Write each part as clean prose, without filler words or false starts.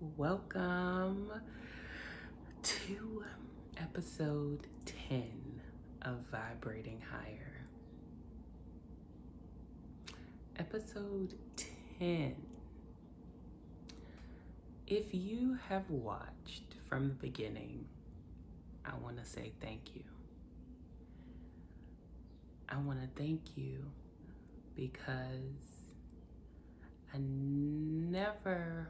Welcome to episode 10 of Vibrating Higher. Episode 10. If you have watched from the beginning, I want to say thank you. I want to thank you because I never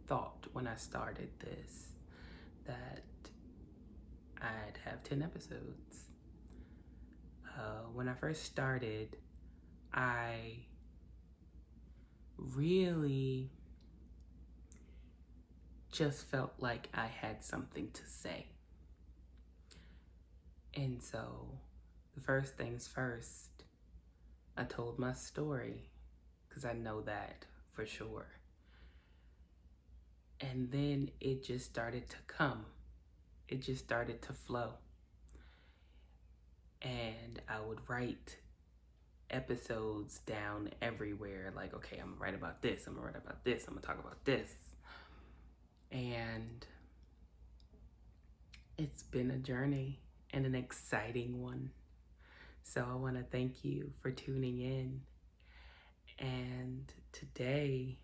thought when I started this that I'd have 10 episodes. When I first started, I really just felt like I had something to say. And so, the first things first, I told my story because I know that for sure. And then it just started to come. It just started to flow. And I would write episodes down everywhere. Like, okay, I'm gonna write about this. I'm gonna write about this. I'm gonna talk about this. And it's been a journey and an exciting one. So I want to thank you for tuning in. And today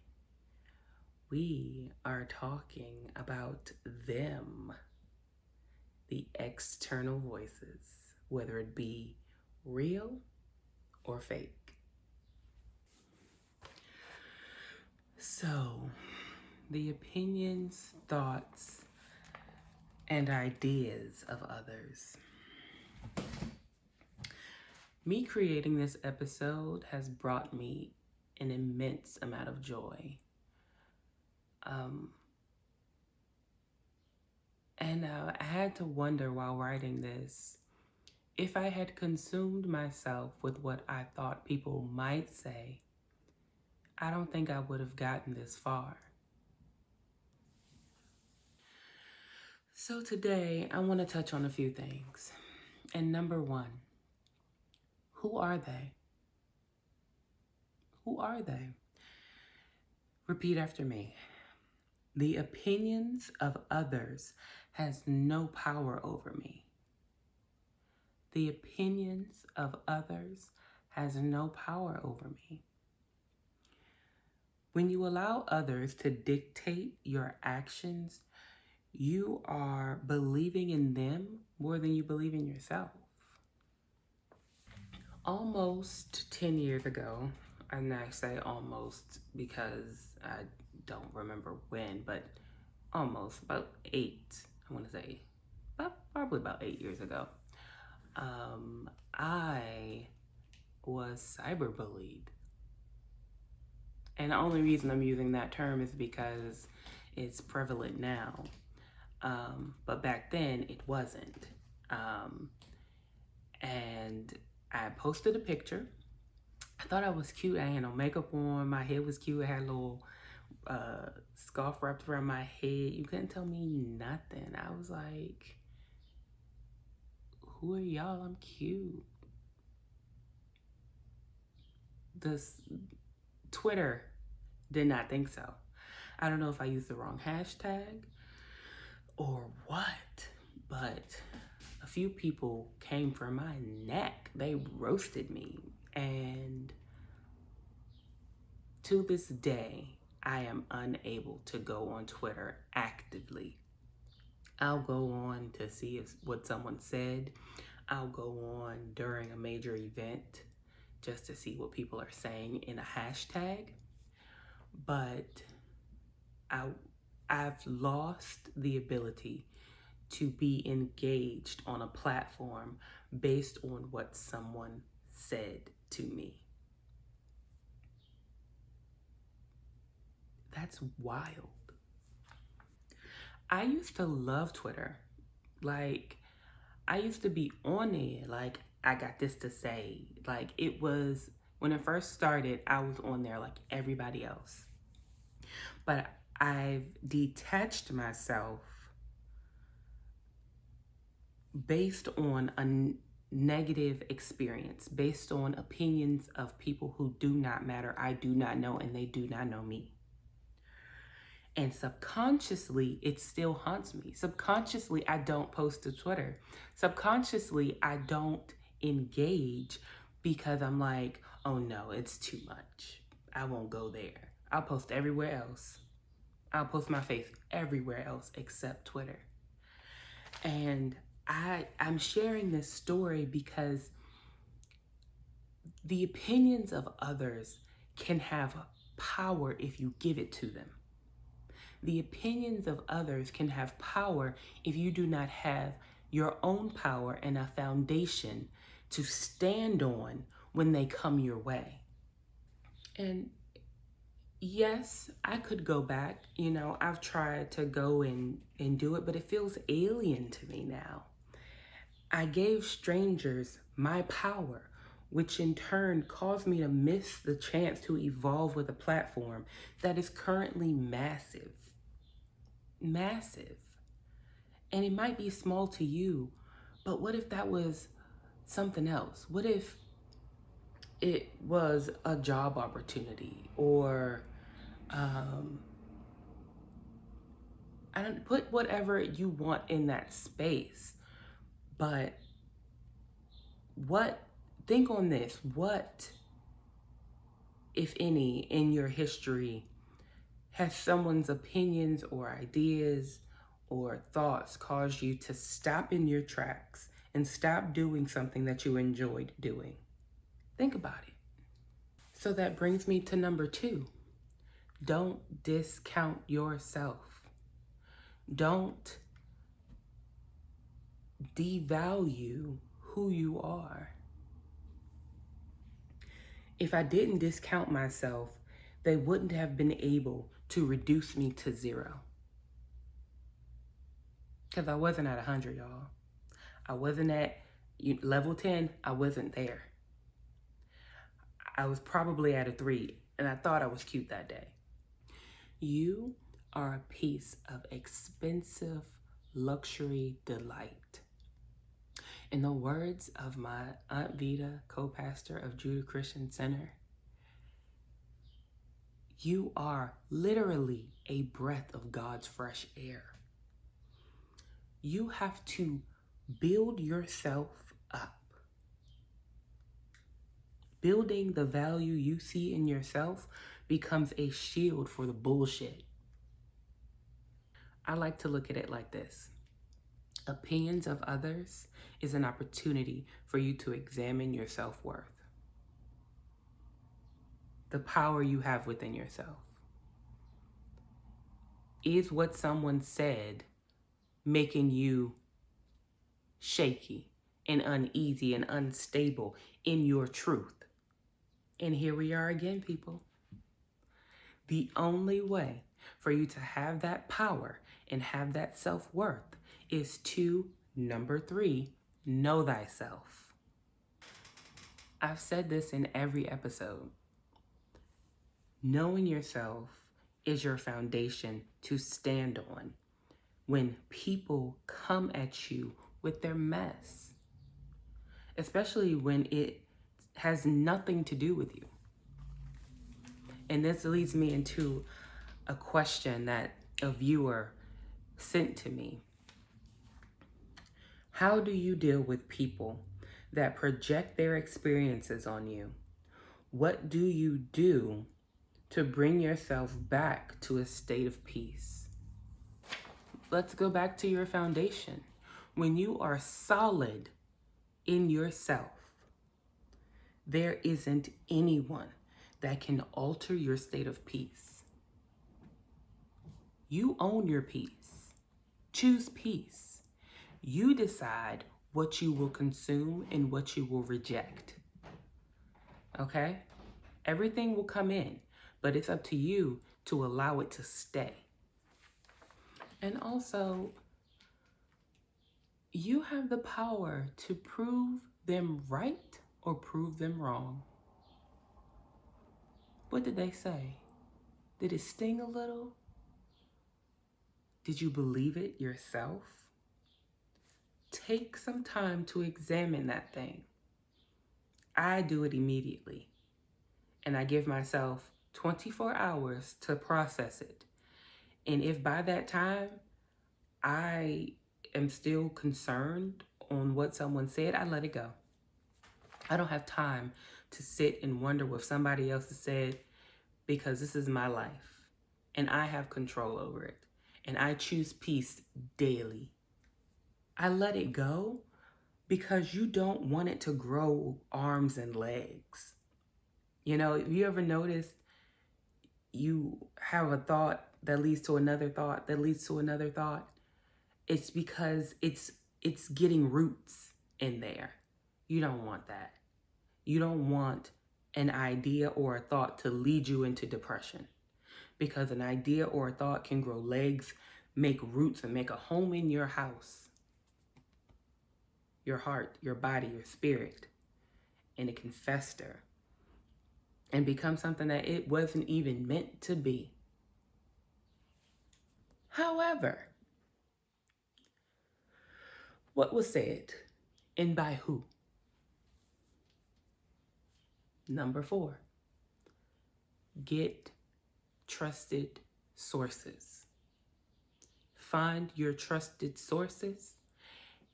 we are talking about them, the external voices, whether it be real or fake. So, the opinions, thoughts, and ideas of others. Me creating this episode has brought me an immense amount of joy. And I had to wonder while writing this, if I had consumed myself with what I thought people might say, I don't think I would have gotten this far. So today, I want to touch on a few things. And number one, who are they? Who are they? Repeat after me. The opinions of others has no power over me. The opinions of others has no power over me. When you allow others to dictate your actions, you are believing in them more than you believe in yourself. Almost 10 years ago, and I say almost because I don't remember when, but almost about 8, I want to say, probably about 8 years ago, I was cyberbullied. And the only reason I'm using that term is because it's prevalent now. But back then it wasn't. And I posted a picture. I thought I was cute. I had no makeup on. My hair was cute. I had a little scarf wrapped around my head. You couldn't tell me nothing. I was like, who are y'all? I'm cute. This Twitter did not think so. I don't know if I used the wrong hashtag or what, but a few people came for my neck. They roasted me. And to this day, I am unable to go on Twitter actively. I'll go on to see what someone said. I'll go on during a major event just to see what people are saying in a hashtag. But I've lost the ability to be engaged on a platform based on what someone said to me. That's wild. I used to love Twitter. Like, I used to be on there. Like, I got this to say. Like, it was, when it first started, I was on there like everybody else. But I've detached myself based on a negative experience, based on opinions of people who do not matter. I do not know, and they do not know me. And subconsciously, it still haunts me. Subconsciously, I don't post to Twitter. Subconsciously, I don't engage because I'm like, oh no, it's too much. I won't go there. I'll post everywhere else. I'll post my face everywhere else except Twitter. And I'm sharing this story because the opinions of others can have power if you give it to them. The opinions of others can have power if you do not have your own power and a foundation to stand on when they come your way. And yes, I could go back. I've tried to go and do it, but it feels alien to me now. I gave strangers my power, which in turn caused me to miss the chance to evolve with a platform that is currently massive. Massive. And it might be small to you, but what if that was something else? What if it was a job opportunity or I don't put whatever you want in that space. But think on this, what, if any, in your history has someone's opinions or ideas or thoughts caused you to stop in your tracks and stop doing something that you enjoyed doing? Think about it. So that brings me to number 2. Don't discount yourself. Don't devalue who you are. If I didn't discount myself, they wouldn't have been able to reduce me to 0. Because I wasn't at 100, y'all. I wasn't at level 10. I wasn't there. I was probably at a 3, and I thought I was cute that day. You are a piece of expensive luxury delight. In the words of my Aunt Vita, co-pastor of Judah Christian Center, you are literally a breath of God's fresh air. You have to build yourself up. Building the value you see in yourself becomes a shield for the bullshit. I like to look at it like this. Opinions of others is an opportunity for you to examine your self-worth. The power you have within yourself. Is what someone said making you shaky and uneasy and unstable in your truth? And here we are again, people. The only way for you to have that power and have that self-worth is to, number 3, know thyself. I've said this in every episode. Knowing yourself is your foundation to stand on when people come at you with their mess, especially when it has nothing to do with you. And this leads me into a question that a viewer sent to me. How do you deal with people that project their experiences on you? What do you do to bring yourself back to a state of peace? Let's go back to your foundation. When you are solid in yourself, there isn't anyone that can alter your state of peace. You own your peace. Choose peace. You decide what you will consume and what you will reject. Okay? Everything will come in, but it's up to you to allow it to stay. And also, you have the power to prove them right or prove them wrong. What did they say? Did it sting a little? Did you believe it yourself? Take some time to examine that thing. I do it immediately. And I give myself 24 hours to process it. And if by that time I am still concerned on what someone said, I let it go. I don't have time to sit and wonder what somebody else has said, because this is my life and I have control over it. And I choose peace daily. I let it go because you don't want it to grow arms and legs. You know, have you ever noticed you have a thought that leads to another thought that leads to another thought? It's because it's getting roots in there. You don't want that. You don't want an idea or a thought to lead you into depression, because an idea or a thought can grow legs, make roots, and make a home in your house, your heart, your body, your spirit, and it can fester and become something that it wasn't even meant to be. However, what was said and by who? Number 4, get trusted sources. Find your trusted sources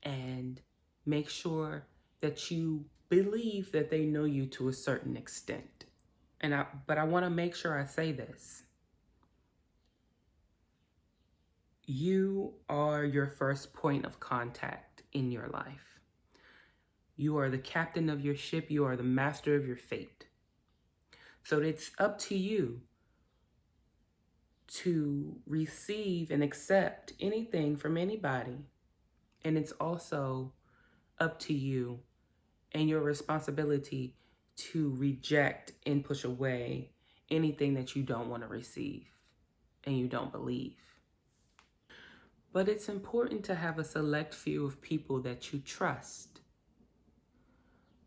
and make sure that you believe that they know you to a certain extent. But I want to make sure I say this. You are your first point of contact in your life. You are the captain of your ship. You are the master of your fate. So it's up to you to receive and accept anything from anybody. And it's also up to you and your responsibility to reject and push away anything that you don't want to receive and you don't believe. But it's important to have a select few of people that you trust,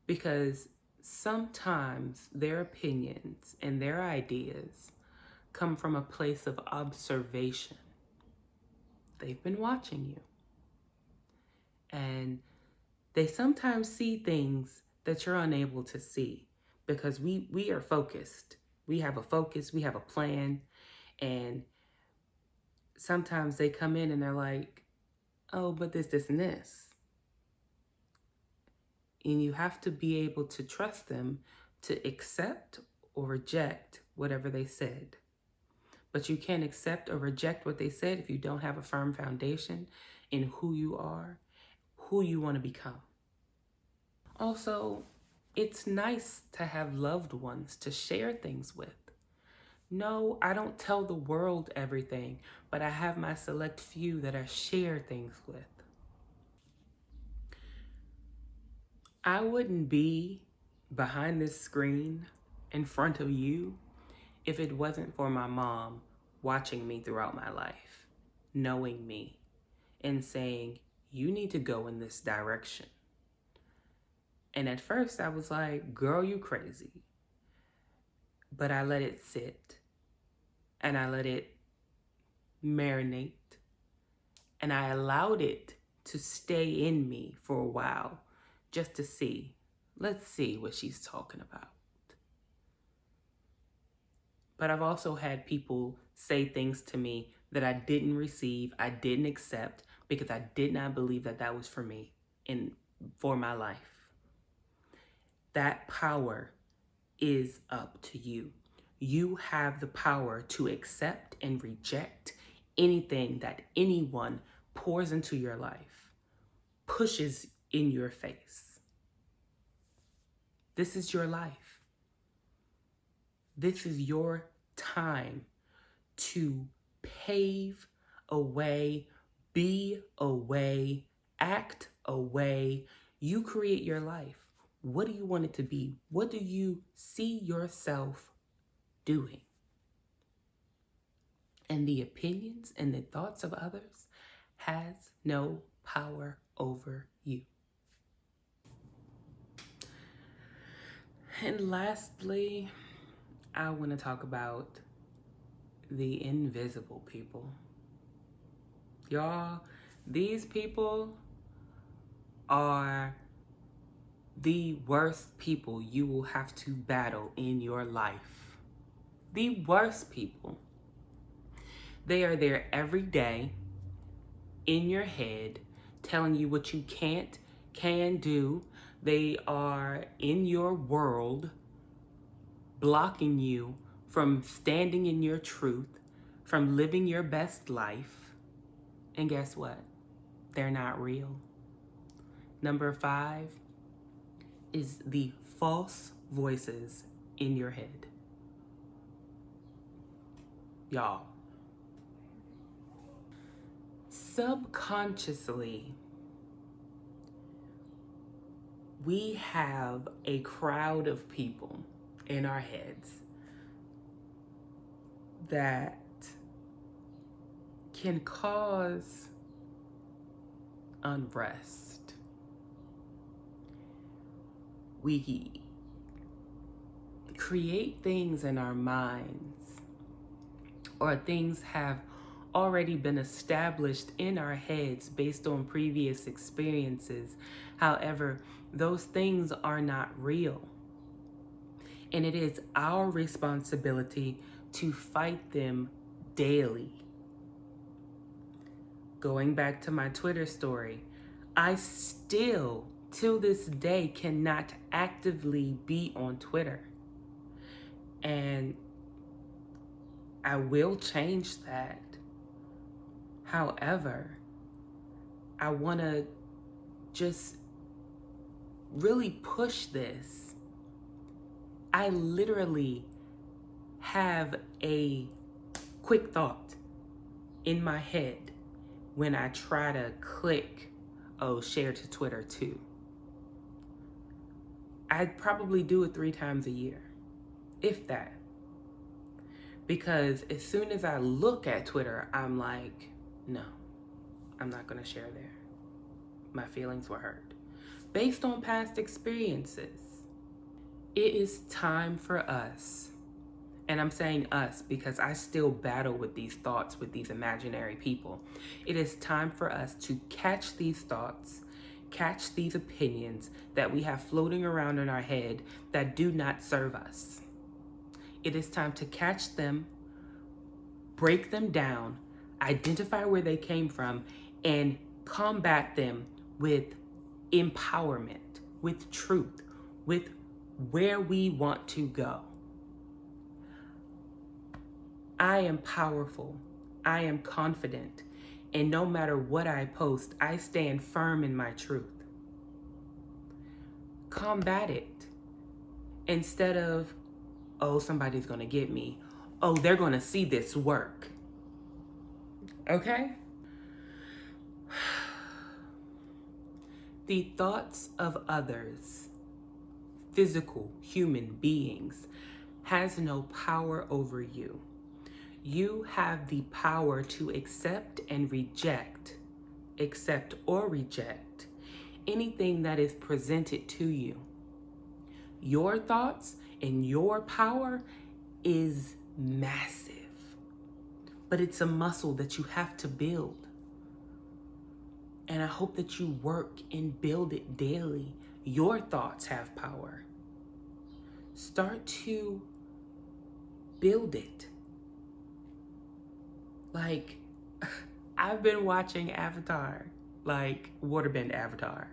because sometimes their opinions and their ideas come from a place of observation. They've been watching you, and they sometimes see things that you're unable to see, because we are focused. We have a focus, we have a plan, and sometimes they come in and they're like, oh, but this, and this. And you have to be able to trust them to accept or reject whatever they said. But you can't accept or reject what they said if you don't have a firm foundation in who you are, who you want to become. Also, it's nice to have loved ones to share things with. No, I don't tell the world everything, but I have my select few that I share things with. I wouldn't be behind this screen in front of you if it wasn't for my mom watching me throughout my life, knowing me, and saying, you need to go in this direction. And at first I was like, girl, you crazy. But I let it sit and I let it marinate and I allowed it to stay in me for a while just to see. Let's see what she's talking about. But I've also had people say things to me that I didn't receive, I didn't accept, because I did not believe that that was for me and for my life. That power is up to you. You have the power to accept and reject anything that anyone pours into your life, pushes in your face. This is your life. This is your time to pave a way, be a way, act a way. You create your life. What do you want it to be? What do you see yourself doing? And the opinions and the thoughts of others has no power over you. And lastly, I want to talk about the invisible people. Y'all, these people are the worst people you will have to battle in your life. The worst people. They are there every day in your head, telling you what you can do. They are in your world, blocking you from standing in your truth, from living your best life. And guess what? They're not real. Number 5 is the false voices in your head. Y'all, subconsciously, we have a crowd of people in our heads that can cause unrest. We create things in our minds, or things have already been established in our heads based on previous experiences. However, those things are not real. And it is our responsibility to fight them daily. Going back to my Twitter story, I still, till this day, cannot actively be on Twitter. And I will change that. However, I want to just really push this. I literally have a quick thought in my head when I try to click, share to Twitter too. I probably do it 3 times a year, if that. Because as soon as I look at Twitter, I'm like, no, I'm not going to share there. My feelings were hurt. Based on past experiences, it is time for us, and I'm saying us because I still battle with these thoughts with these imaginary people. It is time for us to catch these thoughts, catch these opinions that we have floating around in our head that do not serve us. It is time to catch them, break them down, identify where they came from, and combat them with empowerment, with truth, with where we want to go. I am powerful. I am confident. And no matter what I post, I stand firm in my truth. Combat it. Instead of, somebody's going to get me. They're going to see this work. Okay? The thoughts of others, physical human beings, has no power over you. You have the power to accept or reject anything that is presented to you. Your thoughts and your power is massive, but it's a muscle that you have to build. And I hope that you work and build it daily. Your thoughts have power. Start to build it. Like, I've been watching Avatar, like Waterbend Avatar.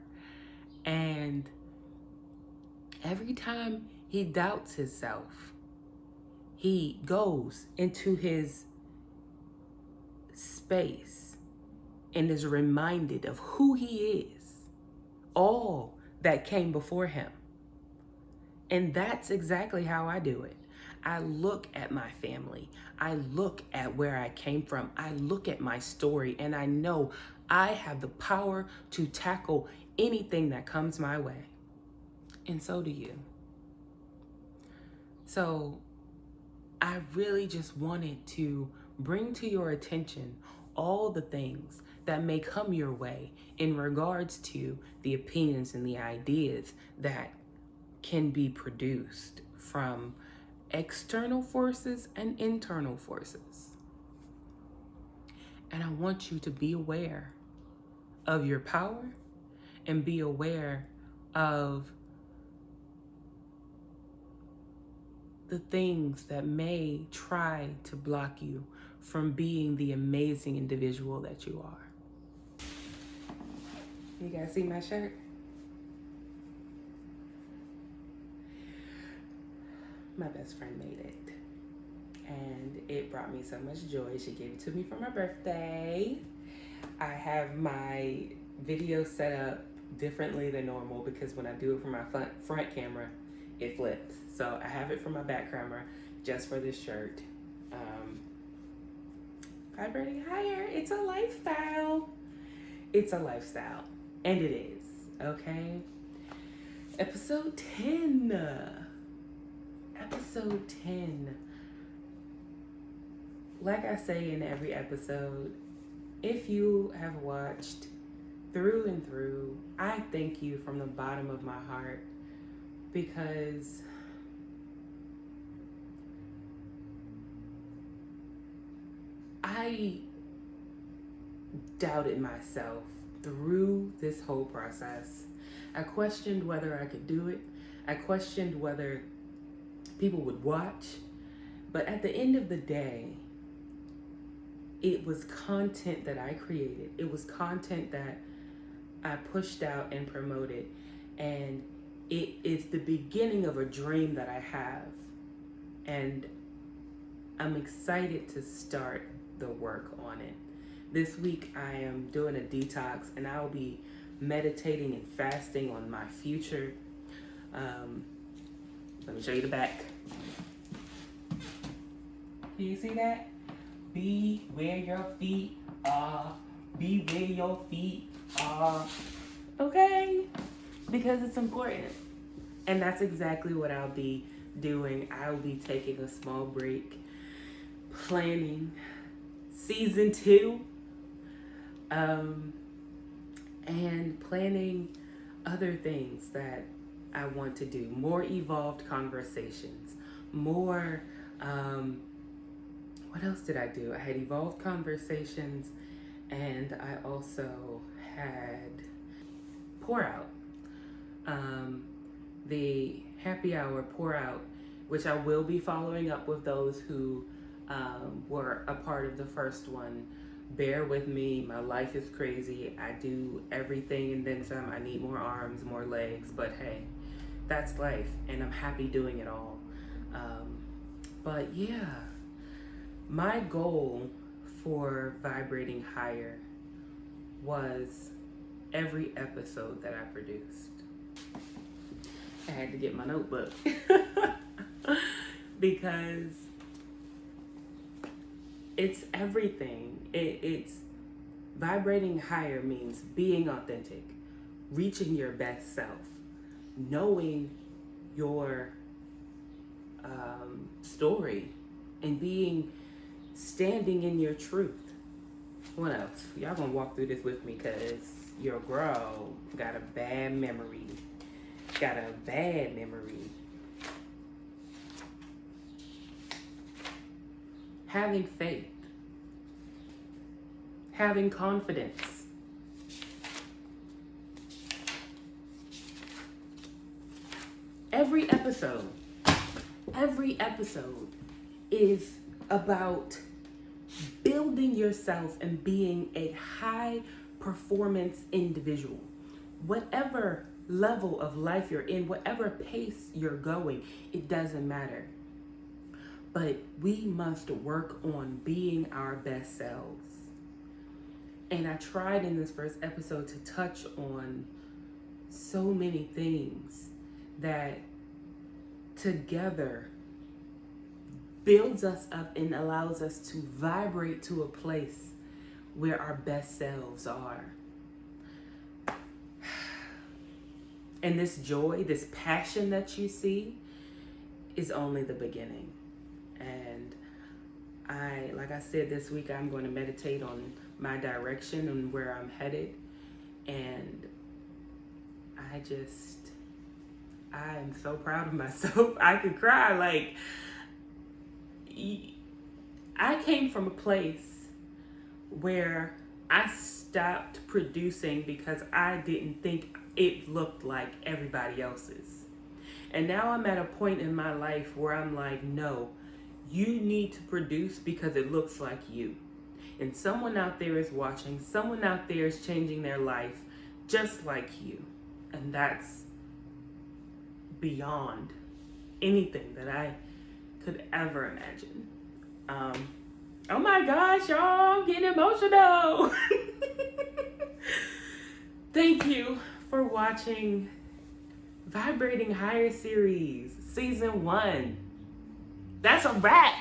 And every time he doubts himself, he goes into his space and is reminded of who he is, all that came before him. And that's exactly how I do it. I look at my family. I look at where I came from. I look at my story, and I know I have the power to tackle anything that comes my way. And so do you. So I really just wanted to bring to your attention all the things that may come your way in regards to the opinions and the ideas that can be produced from external forces and internal forces. And I want you to be aware of your power and be aware of the things that may try to block you from being the amazing individual that you are. You guys see my shirt? My best friend made it. And it brought me so much joy. She gave it to me for my birthday. I have my video set up differently than normal because when I do it from my front camera, it flips. So I have it for my back camera just for this shirt. Vibrating higher, it's a lifestyle. It's a lifestyle, and it is, okay? Episode 10. Episode 10. Like I say in every episode, if you have watched through and through, I thank you from the bottom of my heart, because I doubted myself through this whole process. I questioned whether I could do it. I questioned whether people would watch. But at the end of the day, it was content that I created. It was content that I pushed out and promoted. And it is the beginning of a dream that I have. And I'm excited to start the work on it. This week I am doing a detox, and I'll be meditating and fasting on my future. Let me show you the back. Can you see that? Be where your feet are. Be where your feet are. Okay? Because it's important. And that's exactly what I'll be doing. I'll be taking a small break, planning season 2, and planning other things that I want to do. More evolved conversations. More, what else did I do? I had evolved conversations, and I also had pour out. The happy hour pour out, which I will be following up with those who were a part of the first one. Bear with me. My life is crazy. I do everything and then some. I need more arms, more legs, but hey, that's life, and I'm happy doing it all. But yeah, my goal for Vibrating Higher was every episode that I produced. I had to get my notebook because it's everything. It's vibrating higher means being authentic, reaching your best self, knowing your story, and standing in your truth. What else? Y'all gonna walk through this with me, because your girl got a bad memory. Having faith. Having confidence. Every episode is about building yourself and being a high performance individual. Whatever level of life you're in, whatever pace you're going, it doesn't matter. But we must work on being our best selves. And I tried in this first episode to touch on so many things that together builds us up and allows us to vibrate to a place where our best selves are. And this joy, this passion that you see is only the beginning. And like I said, this week I'm going to meditate on my direction and where I'm headed. And I am so proud of myself. I could cry. Like, I came from a place where I stopped producing because I didn't think it looked like everybody else's. And now I'm at a point in my life where I'm like, no, You need to produce because it looks like you. And someone out there is watching, someone out there is changing their life just like you. And that's beyond anything that I could ever imagine. Oh my gosh, y'all, I'm getting emotional. Thank you for watching Vibrating Higher Series, Season 1. That's a wrap.